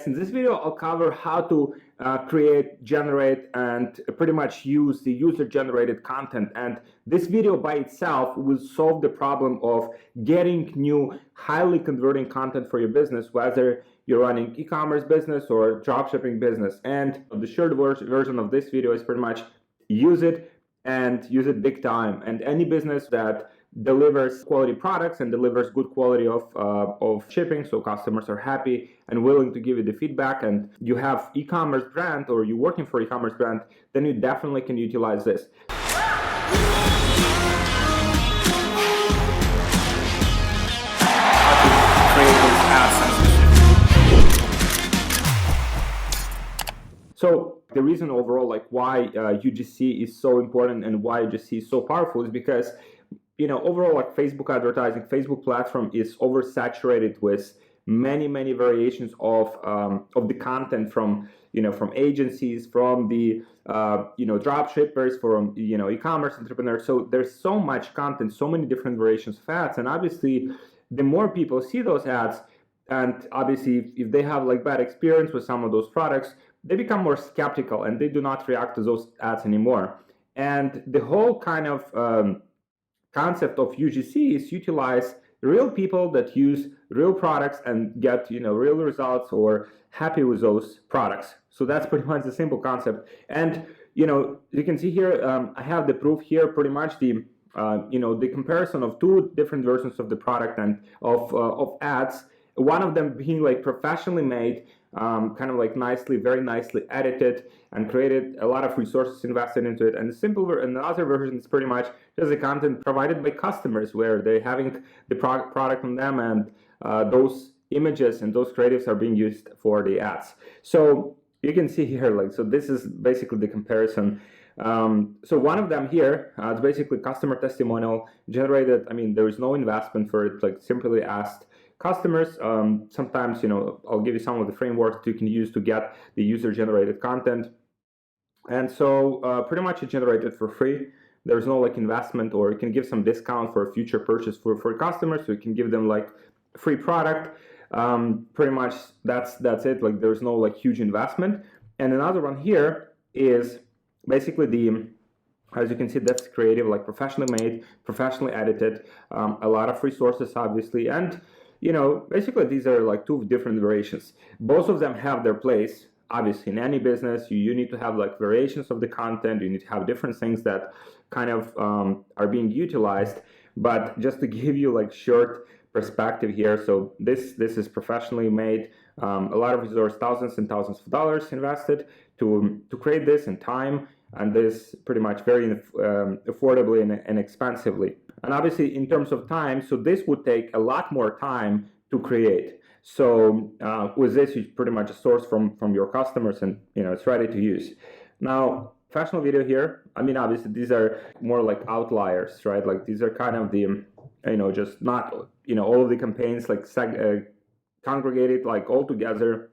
in this video, I'll cover how to create, generate, and pretty much use the user-generated content. And this video by itself will solve the problem of getting new, highly converting content for your business, whether you're running e-commerce business or dropshipping business. And the short version of this video is pretty much use it and use it big time. And any business that delivers quality products and delivers good quality of shipping, so customers are happy and willing to give you the feedback, and you have e-commerce brand or you're working for e-commerce brand, then you definitely can utilize this. So the reason overall like why UGC is so important and why UGC is so powerful is because overall, like Facebook advertising, Facebook platform is oversaturated with many variations of the content from from agencies, from the drop shippers, from e-commerce entrepreneurs. So there's so much content, so many different variations of ads, and obviously, the more people see those ads, and obviously if they have like bad experience with some of those products, they become more skeptical and they do not react to those ads anymore. And the whole kind of concept of UGC is utilize real people that use real products and get real results or happy with those products. So that's pretty much the simple concept. And you can see here I have the proof here, pretty much the the comparison of two different versions of the product and of ads. One of them being like professionally made, kind of like very nicely edited and created, a lot of resources invested into it. And the other version is pretty much just the content provided by customers, where they're having the product on them, and those images and those creatives are being used for the ads. So you can see here, so this is basically the comparison. So one of them here, it's basically customer testimonial generated. I mean, there is no investment for it, like simply asked customers. Sometimes, I'll give you some of the frameworks you can use to get the user-generated content. And so pretty much it's generated for free. There's no like investment, or you can give some discount for a future purchase for customers. So you can give them like free product. Pretty much that's it. Like there's no like huge investment. And another one here is basically as you can see, that's creative, like professionally made, professionally edited, a lot of resources obviously, and basically these are like two different variations. Both of them have their place. Obviously, in any business, you need to have like variations of the content. You need to have different things that kind of are being utilized. But just to give you like short perspective here, so this is professionally made. A lot of resources, thousands and thousands of dollars invested to create this, and time, and this pretty much very affordably and inexpensively. And obviously, in terms of time, so this would take a lot more time to create. So with this, you pretty much source from your customers, and it's ready to use. Now, professional video here, I mean, obviously these are more like outliers, right? Like these are kind of the just not all of the campaigns like congregated like all together,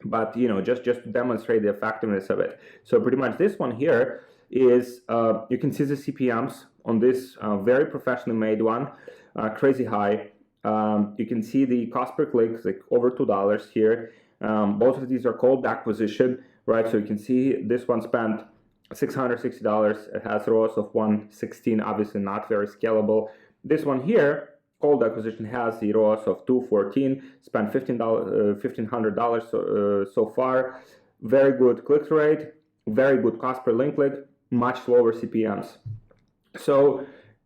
but just to demonstrate the effectiveness of it. So pretty much this one here is you can see the CPMs on this very professionally made one, crazy high. You can see the cost per click is like over $2 here. Both of these are cold acquisition, right? So you can see this one spent $660. It has ROAS of 116, obviously not very scalable. This one here, cold acquisition, has the ROAS of 214, spent $1,500 so far. Very good click rate, very good cost per link click, much lower CPMs. So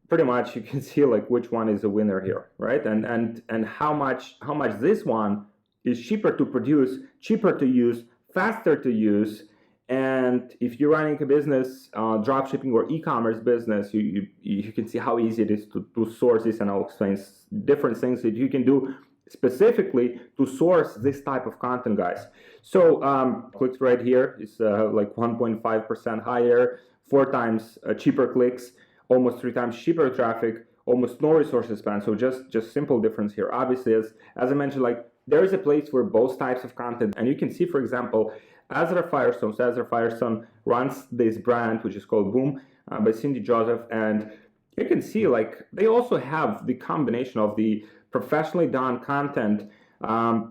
pretty much you can see like which one is a winner here, right? And how much this one is cheaper to produce, cheaper to use, faster to use. And if you're running a business, dropshipping or e-commerce business, you can see how easy it is to source this, and I'll explain different things that you can do specifically to source this type of content, guys. So clicks right here is like 1.5% higher, 4 times cheaper clicks, almost 3 times cheaper traffic, almost no resources spent. So just simple difference here. Obviously, as I mentioned, like there is a place for both types of content, and you can see, for example, Ezra Firestone. So Ezra Firestone runs this brand which is called Boom by Cindy Joseph, and you can see like they also have the combination of the professionally done content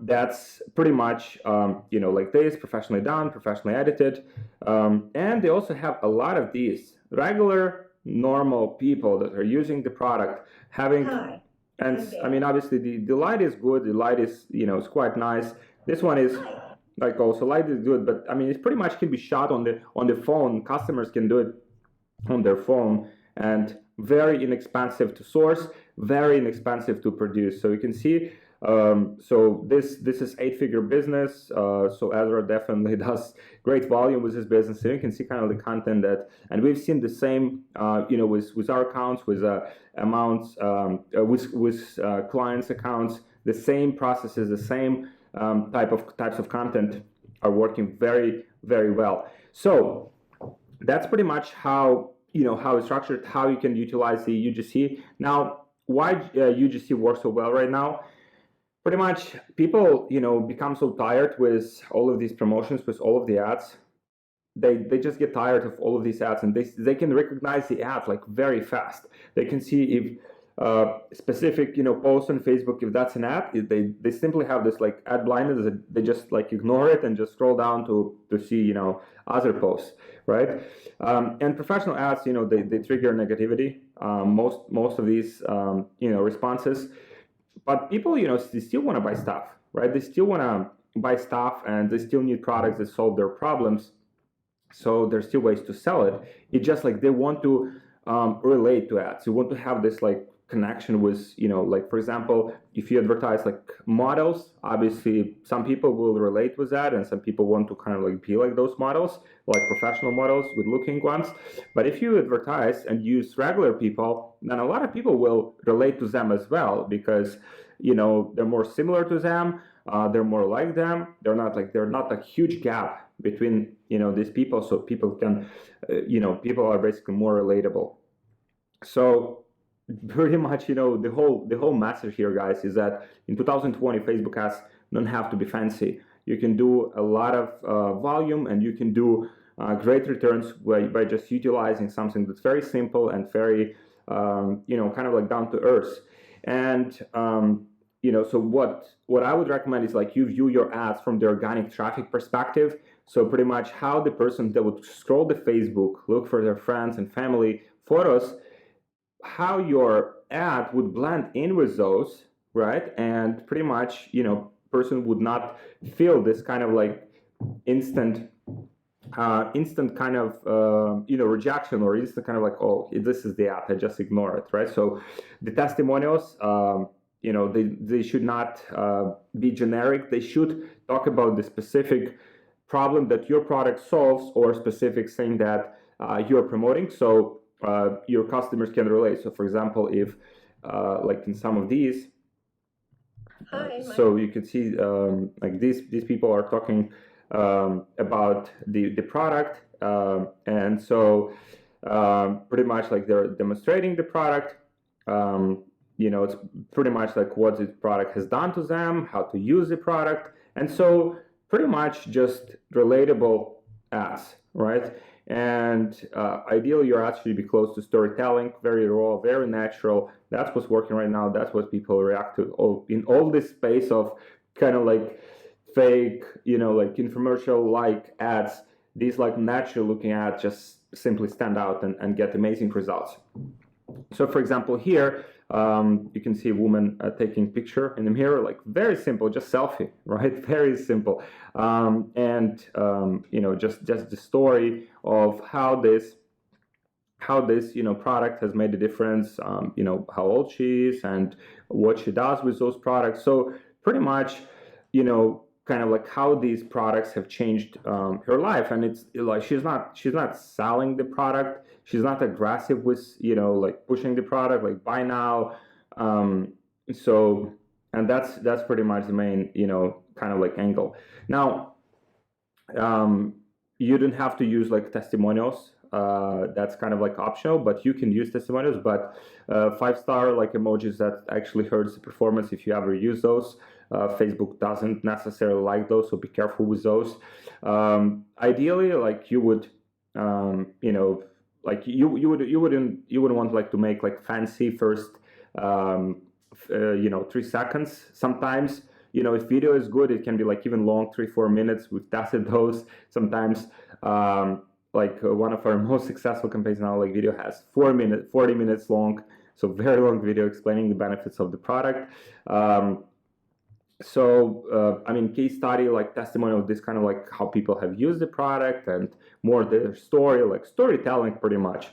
That's pretty much like this, professionally done, professionally edited, and they also have a lot of these regular normal people that are using the product having. Hi, And I'm I mean, there. obviously the light is good, the light is it's quite nice. This one is Hi. like also light is good, but I mean it pretty much can be shot on the phone. Customers can do it on their phone, and very inexpensive to source, very inexpensive to produce. So you can see, so this is 8-figure business. So Ezra definitely does great volume with his business. So you can see kind of the content that, and we've seen the same, with our accounts, with amounts, with clients' accounts, the same processes, the same types of content are working very, very well. So that's pretty much how how it's structured, how you can utilize the UGC. Now, why UGC works so well right now? Pretty much, people become so tired with all of these promotions, with all of the ads. They just get tired of all of these ads, and they can recognize the ad like very fast. They can see if specific post on Facebook, if that's an ad, they simply have this like ad blindness that they just like ignore it and just scroll down to see other posts, right? And professional ads, they trigger negativity. Most of these responses, but people they still want to buy stuff, right? They still want to buy stuff, and they still need products that solve their problems. So there's still ways to sell it. It's just like they want to relate to ads. You want to have this like connection with, like for example, if you advertise like models, obviously some people will relate with that, and some people want to kind of like be like those models, like professional models, good looking ones. But if you advertise and use regular people, then a lot of people will relate to them as well, because they're more similar to them, they're more like them. They're not a huge gap between these people, so people can people are basically more relatable. So pretty much the whole message here, guys, is that in 2020 Facebook ads don't have to be fancy. You can do a lot of volume, and you can do great returns by just utilizing something that's very simple and very kind of like down to earth. And so what I would recommend is like you view your ads from the organic traffic perspective. So pretty much how the person that would scroll the Facebook, look for their friends and family photos, how your ad would blend in with those, right? And pretty much person would not feel this kind of like instant kind of rejection, or instant kind of like, oh, this is the ad, I just ignore it, right? So the testimonials, they should not be generic. They should talk about the specific problem that your product solves, or specific thing that you're promoting, so your customers can relate. So for example, if like in some of these, Hi, so you can see like these people are talking about the product, and so pretty much like they're demonstrating the product. It's pretty much like what the product has done to them, how to use the product, and so pretty much just relatable ads, right? And ideally, your ads should be close to storytelling, very raw, very natural. That's what's working right now. That's what people react to. In all this space of kind of like fake, like infomercial like ads, these like natural looking ads just simply stand out and get amazing results. So for example, here you can see a woman taking picture in the mirror, like very simple, just selfie, right? Very simple. And just the story of how this product has made a difference, how old she is and what she does with those products. So pretty much, kind of like how these products have changed her life. And it's like she's not selling the product. She's not aggressive with like pushing the product, like buy now. So, and that's pretty much the main kind of like angle. Now, you don't have to use like testimonials. That's kind of like optional, but you can use testimonials. But 5-star like emojis, that actually hurts the performance if you ever use those. Facebook doesn't necessarily like those, so be careful with those. Ideally, like you would, like you wouldn't want like to make like fancy first 3 seconds. Sometimes if video is good, it can be like even long, 3-4 minutes. We've tested those sometimes. One of our most successful campaigns now, like video has 40 minutes long, so very long video explaining the benefits of the product. Case study, like testimonial, this kind of like how people have used the product and more their story, like storytelling pretty much.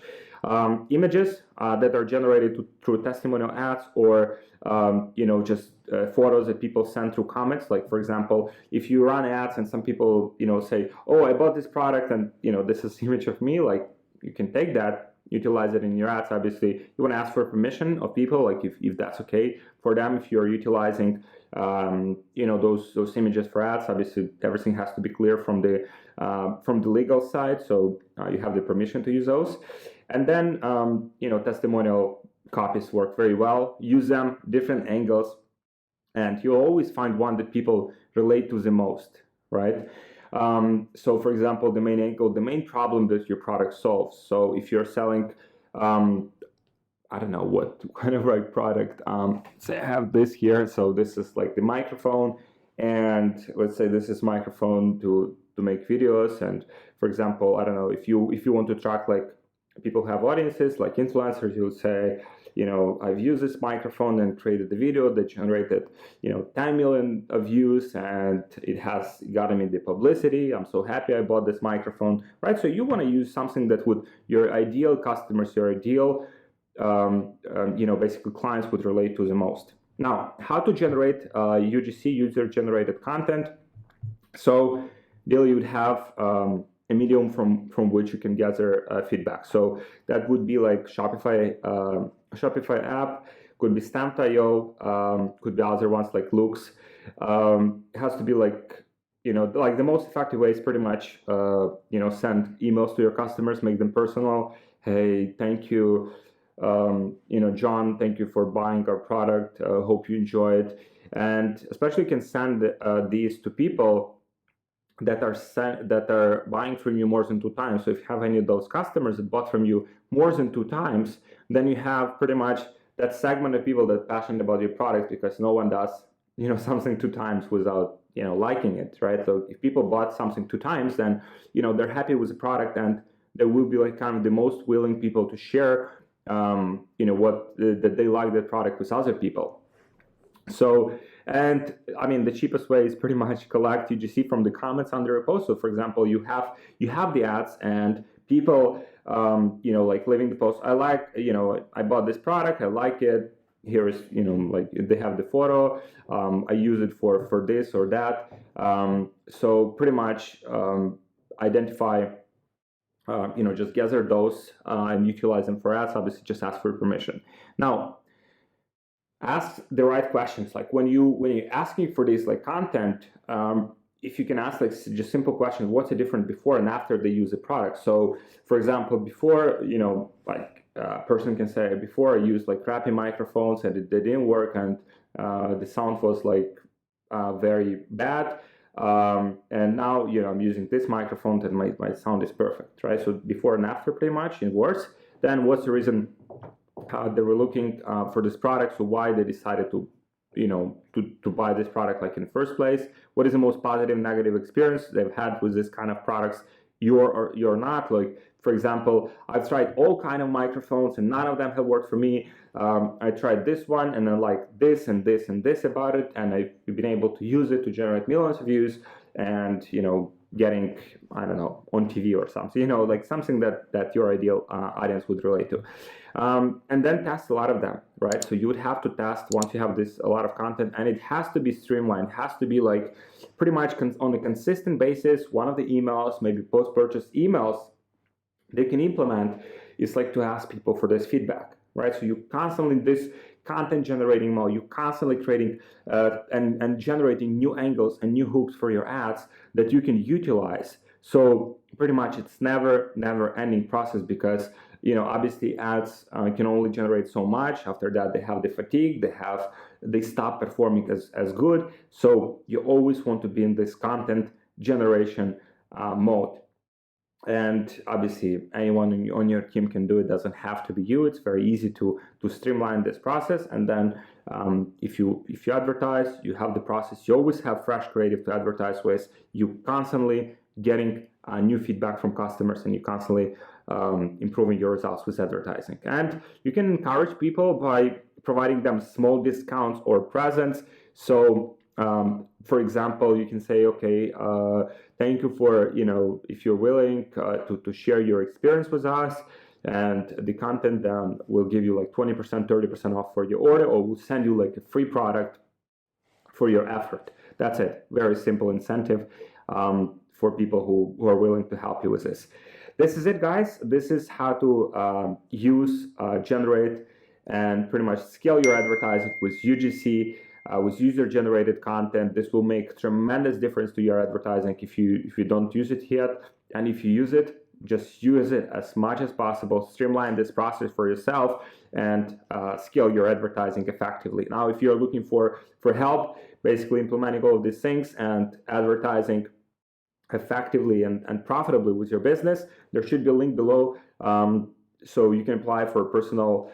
Images that are generated through testimonial ads, or just photos that people send through comments. Like, for example, if you run ads and some people say, oh, I bought this product and this is image of me, like you can take that, utilize it in your ads. Obviously you want to ask for permission of people, like if that's okay for them. If you're utilizing those images for ads, obviously everything has to be clear from the legal side, so you have the permission to use those. And then testimonial copies work very well. Use them, different angles, and you'll always find one that people relate to the most, right? So for example, the main angle, the main problem that your product solves. So if you're selling I don't know what kind of like product. Say I have this here. So this is like the microphone, and let's say this is microphone to make videos. And for example, I don't know, if you want to track, like, people have audiences like influencers, you'll say, I've used this microphone and created the video that generated 10 million views, and it has gotten me the publicity. I'm so happy I bought this microphone, right? So you want to use something that would your ideal customers, your ideal basically clients would relate to the most. Now, how to generate UGC, user-generated content? So there you would have a medium from which you can gather feedback. So that would be like Shopify app, could be Stamped.io, could be other ones like Looks. It has to be like, like the most effective way is pretty much, send emails to your customers, make them personal. Hey, thank you, John, thank you for buying our product. Hope you enjoy it. And especially you can send these to people that are buying from you more than 2 times. So if you have any of those customers that bought from you more than 2 times, then you have pretty much that segment of people that are passionate about your product, because no one does something 2 times without liking it, right? So if people bought something 2 times, then they're happy with the product, and they will be like kind of the most willing people to share that they like the product with other people. So, and I mean, the cheapest way is pretty much collect UGC from the comments under a post. So for example, you have the ads, and people like leaving the post, I like, I bought this product, I like it, here is, like they have the photo, I use it for this or that. So pretty much identify, just gather those and utilize them for ads. Obviously, just ask for permission. Now, ask the right questions. Like when you're asking for this like content, if you can ask like just simple questions, what's the difference before and after they use the product? So, for example, before, a person can say, before I used like crappy microphones and they didn't work, and the sound was like very bad. And now, I'm using this microphone and my sound is perfect, right? So before and after, pretty much, it works. Then what's the reason they were looking for this product? So why they decided to buy this product, like in the first place? What is the most positive, negative experience they've had with this kind of products? You're not. Like, for example, I've tried all kind of microphones and none of them have worked for me. I tried this one and I like this and this and this about it, and I've been able to use it to generate millions of views and getting, I don't know, on TV or something, like something that your ideal audience would relate to. And then test a lot of them, right? So you would have to test once you have a lot of content, and it has to be streamlined. It has to be like pretty much on a consistent basis. One of the emails, maybe post-purchase emails, they can implement is like to ask people for this feedback, right? So you constantly, this content generating mode, you constantly creating and generating new angles and new hooks for your ads that you can utilize. So pretty much it's never ending process, because obviously ads can only generate so much. After that, they have the fatigue, they stop performing as good. So you always want to be in this content generation mode. And obviously anyone on your team can do it. Doesn't have to be you. It's very easy to streamline this process. And then if you advertise, you have the process. You always have fresh creative to advertise with. You constantly getting new feedback from customers, and you constantly improving your results with advertising. And you can encourage people by providing them small discounts or presents. So for example, you can say, okay, thank you for, if you're willing to share your experience with us, and the content then will give you like 20%, 30% off for your order, or we'll send you like a free product for your effort. That's it. Very simple incentive for people who are willing to help you with this. This is it, guys. This is how to use, generate, and pretty much scale your advertising with UGC. With user-generated content. This will make tremendous difference to your advertising if you don't use it yet. And if you use it, just use it as much as possible. Streamline this process for yourself and scale your advertising effectively. Now, if you're looking for help, basically implementing all of these things and advertising effectively and profitably with your business, there should be a link below. So you can apply for personal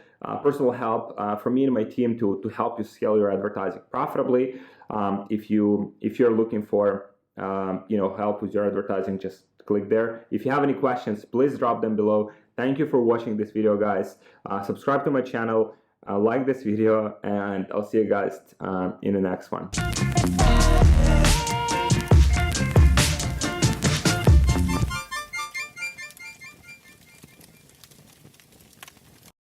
help from me and my team to help you scale your advertising profitably. If you're looking for help with your advertising, just click there. If you have any questions, please drop them below. Thank you for watching this video, guys. Subscribe to my channel, like this video, and I'll see you guys in the next one.